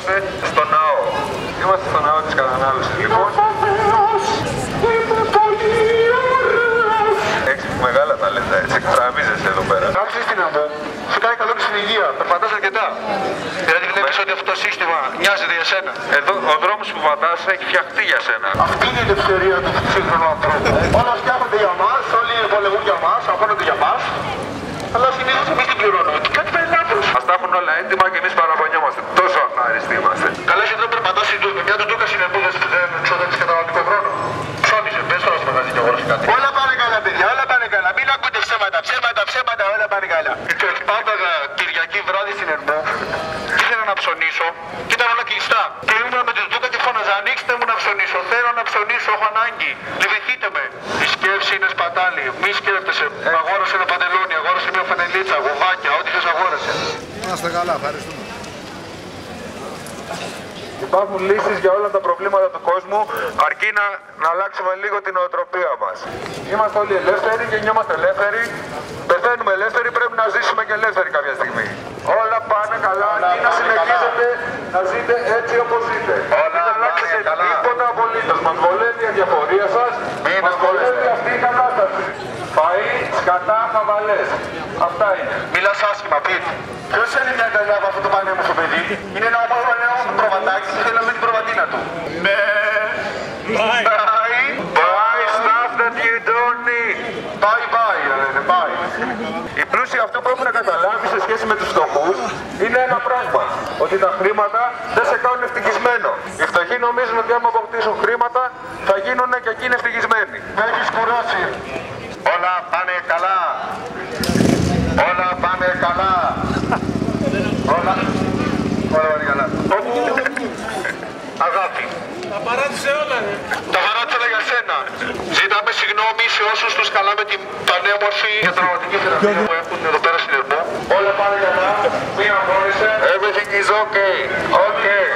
είμαστε στο ναό. Είμαστε στο ναό της κατανάλωσης λοιπόν. Έχεις μεγάλα ταλέντα, έτσι εκτραβίζεσαι εδώ πέρα. Αν ξέρεις τι να πω, σου κάνει καλό και στην υγεία, περπατάς αρκετά. Δηλαδή βλέπεις ότι αυτό το σύστημα νοιάζεται για σένα. Εδώ ο δρόμος που πατάς έχει φτιαχτεί για σένα. Αυτή είναι η ελευθερία του σύγχρονου ανθρώπου. Όλα φτιάχνονται για μας, όλοι πολεμούν για μας, αγώνονται για μας. Αλλά συνήθως εμείς την πληρώνουμε. Και κάτι πάει λάθος. Μας τα έχουν όλα έτοιμα και εμείς παραπονιόμαστε. Τόσο ευχάριστοι είμαστε. Καλά, εσύ εδώ περπατάς με μια τουντούκα συνεπούδες που δεν ξοδεύεις καταναλωτικό χρόνο. Ψώνιζε, μπες τώρα στο μαγαζί και αγόρασε κάτι. Όλα πάνε καλά, παιδιά, όλα πάνε καλά. Μην ακούτε ψέματα, όλα πάνε καλά. Και πάταγα Κυριακή βράδυ στην Ερμό. Ήθελα να ψωνίσω και ήταν όλα κλειστά. Και ήμουν με τη τουντούκα και φώναζα, ανοίξτε μου να ψωνίσω. Θέλω να ψωνίσω, έχω ανάγκη. Λυπηθείτε με. Η σκέψη είναι σπατάλη. Μη σκέφτεσαι. Αγόρασε ένα παντελόνι, αγόρασε μια φανελίτσα, γουβάκια, ό,τι θες αγόρασε. Να είστε καλά, ευχαριστούμε. Υπάρχουν λύσεις για όλα τα προβλήματα του κόσμου, αρκεί να αλλάξουμε λίγο την νοοτροπία μας. Είμαστε όλοι ελεύθεροι και νιώμαστε ελεύθεροι. Πεθαίνουμε ελεύθεροι, πρέπει να ζήσουμε και ελεύθεροι κάποια στιγμή. Όλα πάνε καλά, αρκεί να συνεχίζετε να ζείτε έτσι όπως ζείτε. Μην αλλάξετε τίποτα απολύτως. Μας βολεύει η αδιαφορία σας, μας βολεύει αυτή η κατάσταση. Φαΐ, σκατά, χαβαλές. Αυτά είναι. Μιλάς άσχημα, Πιτ. Ποιος είναι μια αγκαλιά από αυτό το πανέμορφο παιδί? Είναι ένα όμορφο νέο προβατάκι και θέλει να δει την προβατίνα του. Ναι. Buy stuff that you don't need. Bye, λένε, bye. Οι πλούσιοι αυτό που έχουν καταλάβει σε σχέση με τους φτωχούς είναι ένα πράγμα. Ότι τα χρήματα δεν σε κάνουν ευτυχισμένο. Οι φτωχοί νομίζουν ότι άμα αποκτήσουν χρήματα θα γίνουν και εκείνοι ευτυχισμένοι. Με έχεις κουράσει. Όλα πάνε καλά. Όλα πάνε καλά. Όλα πάνε καλά. Αγάπη. Τα παράτησε όλα, ρε. Τα παράτησε όλα για σένα. Ζητάμε συγγνώμη σε όσους τους καλάμε την πανέμορφη και τραυματική θεραπεία που έχουν εδώ πέρα στην Ερμό. Όλα πάνε καλά. Μην αγχώνεσαι. Everything is okay. Okay.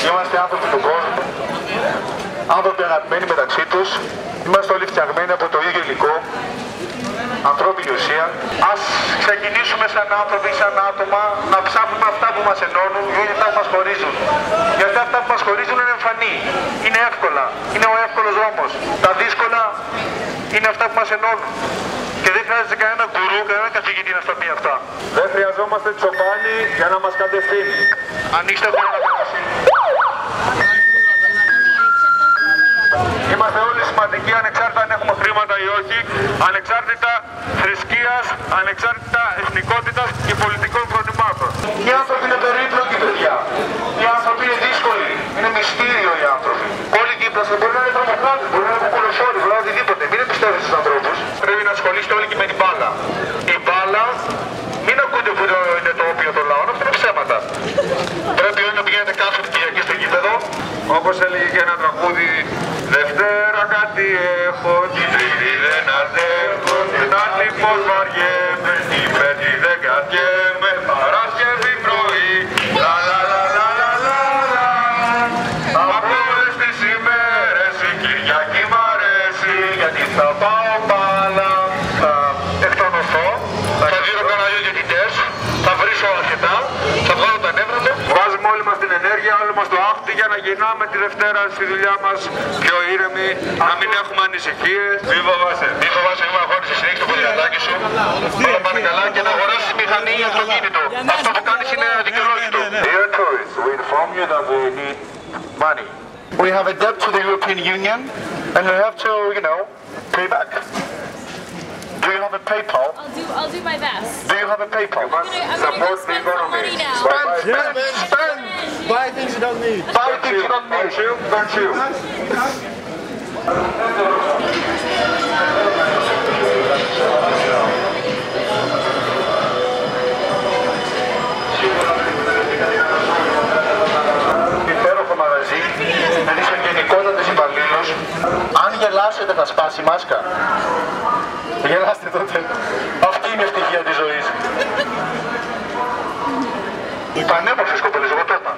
Είμαστε άνθρωποι του κόσμου. Άνθρωποι αγαπημένοι μεταξύ τους. Είμαστε όλοι φτιαγμένοι από το ίδιο υλικό. Ανθρώπινη ουσία. Ας ξεκινήσουμε σαν άνθρωποι, σαν άτομα, να ψάχνουμε αυτά που μας ενώνουν και όχι αυτά που μας χωρίζουν. Γιατί αυτά που μας χωρίζουν είναι εμφανή. Είναι εύκολα. Είναι ο εύκολος δρόμος. Τα δύσκολα είναι αυτά που μας ενώνουν. Και δεν χρειάζεται κανένα γκουρού, κανένα καθηγητή να στα πει αυτά. Δεν χρειαζόμαστε τσοπάνι για να μας κατευθύνει. Ανοίξτε το να Είμαστε όλοι σημαντικοί ανεξάρτητα αν έχουμε χρήματα ή όχι, ανεξάρτητα θρησκείας, ανεξάρτητα εθνικότητας και πολιτικών προτιμάτων. Οι άνθρωποι είναι περίπλοκοι, παιδιά. Οι άνθρωποι είναι δύσκολοι. Είναι μυστήριο οι άνθρωποι. Όλοι δίπλα σας μπορεί να είναι τρομοκράτες, μπορεί να είναι κολοσσόροι, μπορεί να είναι οτιδήποτε. Μην εμπιστεύεστε στους ανθρώπους. Πρέπει να ασχολείστε όλοι και με την μπάλα. Η μπάλα, μην ακούτε που είναι το όπιο των λαών, αυτά είναι ψέματα. Πρέπει όλοι να πηγαίνετε κάθε Κυριακή στο γήπεδο. Όπως έλεγε και ένα τραγούδι, Δευτέρα κάτι έχω, την Τρίτη δεν αντέχω, την άλλη πως βαριέμαι, την Πέμπτη δεν κρατιέμαι, Παρασκευή πρωί, λα λα λα λα λα λα λα. Από όλες τις ημέρες η Κυριακή μ' αρέσει, γιατί θα πάω μπάλα, Θα εκτονωθώ, θα δίνω κανένα δυο διαιτητές, θα βρίσω αρκετά, θα βγάλω τα νεύρα μου. βγάζουμε όλοι μας την ενέργεια, όλοι μας το άχτη για να γυρνάμε τη Δευτέρα στη δουλειά μας πιο ήρεμοι, να μην έχουμε ανησυχίες. Μη φοβάσαι. Μη φοβάσαι, είμαι αγώνης, συνέχισε το ποδηλατάκι σου. Όλα πάνε καλά και να αγοράσεις μηχανή ή αυτοκίνητο. Αυτό που κάνεις είναι αδικαιολόγητο. Dear tourists, we inform you that we need money. We have a debt to the European Union and we have to, pay back. Do you have a PayPal? I'll do my best. Do you have a PayPal? I'm gonna Support go the spend some economy. money now. Spend! Buy things you don't need. Buy things you don't need. Don't you? Υπέροχο μαγαζί, με τις ευγενικότατες υπαλλήλους. Αν γελάσετε θα σπάσει η μάσκα. Γελάστε τότε. Αυτή είναι η ευτυχία της ζωής. Οι πανέμορφες κοπέλες, εγώ το είπα.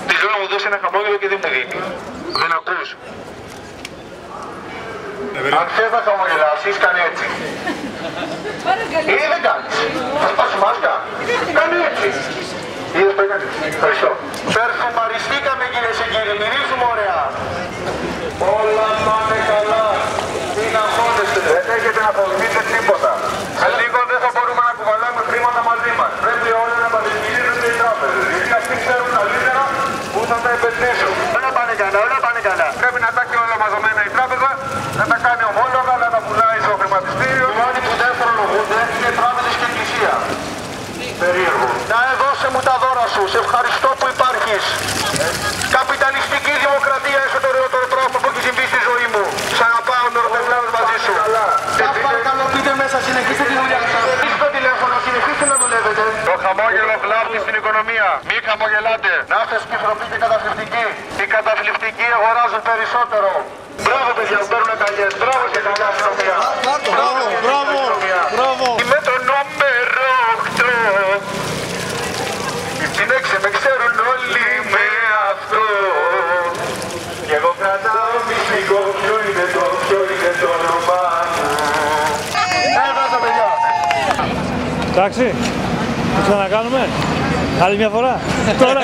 Της λέω να μου δώσει ένα χαμόγελο και δεν μου δίνει. Δεν ακούς. Αν θες να χαμογελάσεις, κάνε έτσι. Ή δεν κάνεις. Θα σπάσει η μάσκα. Κάνε έτσι. Είδες που έκανε Ευχαριστώ. Περσομαριστήκαμε κυρίες και κύριοι, μυρίζουμε ωραία. Όλα πάνε καλά. Μην αγχώνεστε. Δεν έχετε να φοβηθείτε τίποτα. Σε λίγο δεν θα μπορούμε να κουβαλάμε χρήματα μαζί μας. Πρέπει όλοι να παρισχυρίζονται οι τράπεζες. Γιατί αυτοί ξέρουν καλύτερα πού θα τα επενδύσουν. Όλα πάνε καλά, όλα πάνε καλά. Πρέπει να τα έχει όλα μαζεμένα η τράπεζα, να τα κάνει ομόλογα, να τα πουλάει στο χρηματιστήριο. Οι μόνοι που δεν φορολογούνται είναι τράπεζες και εκκλησία. Περίεργο. Να δώσε μου τα δώρα σου. Σε ευχαριστώ που υπάρχεις. Καπιταλιστική δημοκρατία είσαι το ωραιότερο πράγμα που έχει συμβεί στη ζωή μου. Σ' αγαπάω, με ρωτευλάμε μαζί σου. Σας παρακαλώ, πείτε μέσα, συνεχίστε τη δουλειά σας. Είστε το τηλέφωνο, συνεχίστε να δουλεύετε. Το χαμόγελο βλάπτει στην οικονομία. Μη χαμογελάτε. Να είστε σκυφροποί και καταθλιπτικοί. Οι καταθλιπτικοί αγοράζουν περισσότερο. Μπράβο παιδιά, παίρνουν αγκαλιές. Μπράβο και καλά αστυνομία. Μπράβο. Είμαι το νούμερο 8. Την έξι με ξέρουν όλοι με αυτό. Και εγώ κρατάω μυστικό. Ποιο είναι το όνομα μου. Εδώ παιδιά. Εντάξει, το ξανακάνουμε. Άλλη μια φορά. Τώρα.